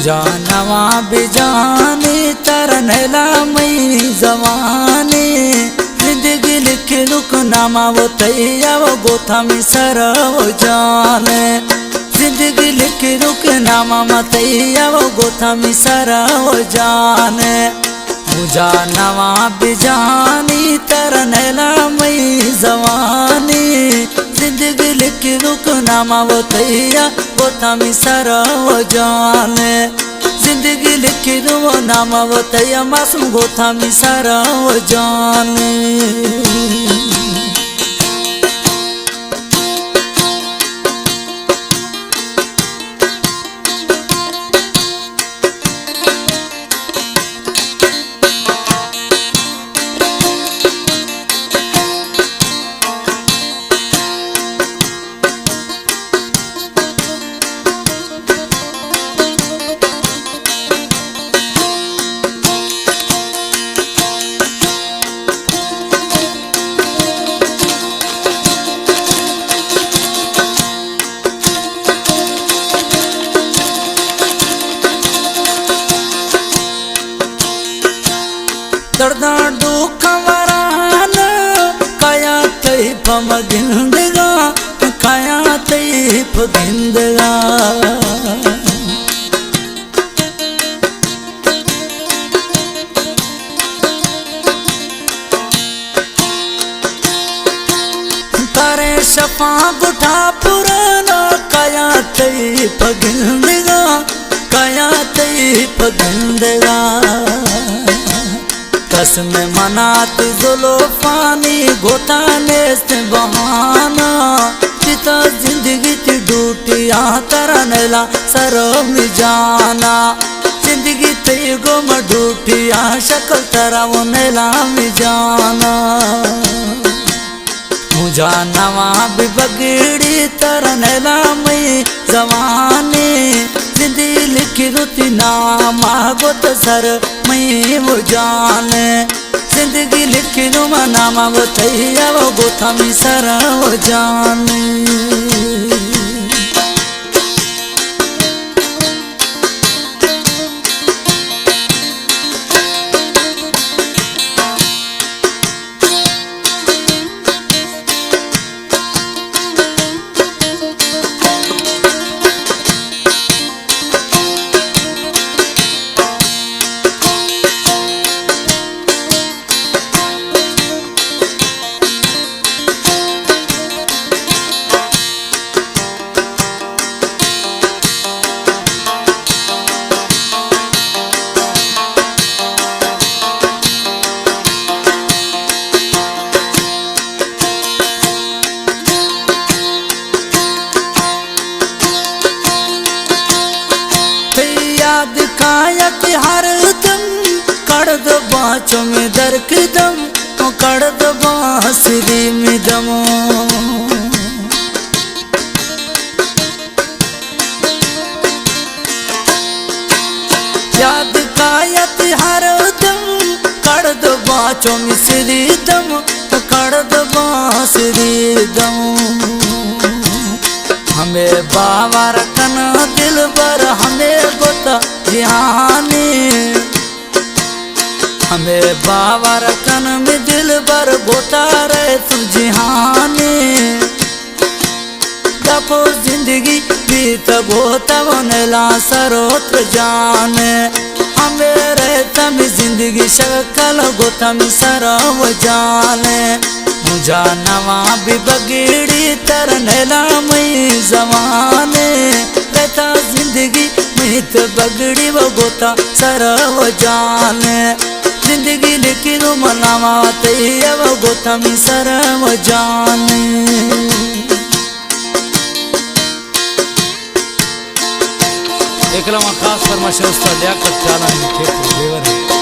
जानवा बिजानी तरनला मई जवानी जिंदगी लिख लुक नामा वो तैया वो गोथा में सर वो जाने जिंदगी लिख लुक नामा मतैया वो गोथा में सर वो जाने जानवा बिजानी तरनला मई जवानी जिंदगी लिख लुक नामा वो तैया गोथा में सर वो जाने जिंदगी लिख लो नामा वो तैया मासूम गोथा में सर वो जाने दर्दा दुख वरान काया तैफ मगिंदगा काया तैफ गिंदगा तारे शफा गुठा पुराना काया तैफ गिंदगा काया तैफ गिंदगा कस में मनात जुलो पानी घोटाने से बहाना पिता जिंदगी ती डूटिया तरनला सरो में जाना जिंदगी ते गुम डूटिया शक्ल तरह नेला में जाना जानवा भी बगड़ी तरनला मई जवानी जिंदगी लिखी रुती नामा गोत सर मई वो जाने जिंदगी लिखी रू नामा वो तैया वो गोथा में सर वो जाने दिखायत हर दम कर दो बाँचों में दर्क दम कर दो बाँसुरी में दम याद कायत हर दम कर दो बाँचों में श्री दम कर दो बाँसुरी दम हमें बाबा रखना दिल पर हमें गोता जिहानी हमें बाबा रखन में दिल पर गोता रहे तू जिहानी दफो जिंदगी बीत गोता बनेला सरोत्र जाने हमें रहता में जिंदगी शक्ल गोता में सरव जाने जानवा भी बगड़ी तरनला मई जवाने रहता जिंदगी मित बगड़ी वो गोता सरव जाने जिंदगी लिखी रो मनावा तैया वो गोता में सरव जाने एकला खास फरमाइश उस्ताद लियाकत जाना थे देवर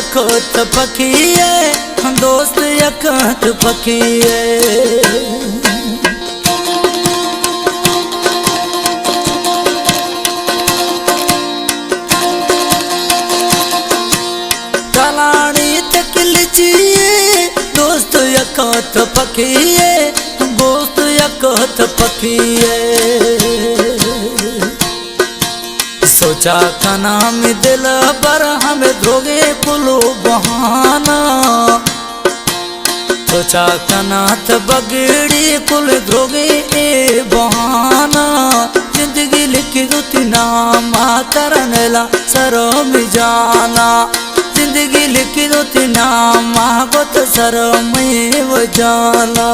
यखत पखिए दोस्त यखत पखिए कलाड़ी तकलिचिए दोस्त यखत पखिए दोस्त यखत पखिए सोचा का नाम दिल पर हमें धोगे कुलो बहाना सोचा का नाथ बगड़ी कुल धोगे ए बहाना जिंदगी लिखी दुती नाम तरनेला सरो में जाना जिंदगी लिखी दुती नाम गोत सरो में वो जाना।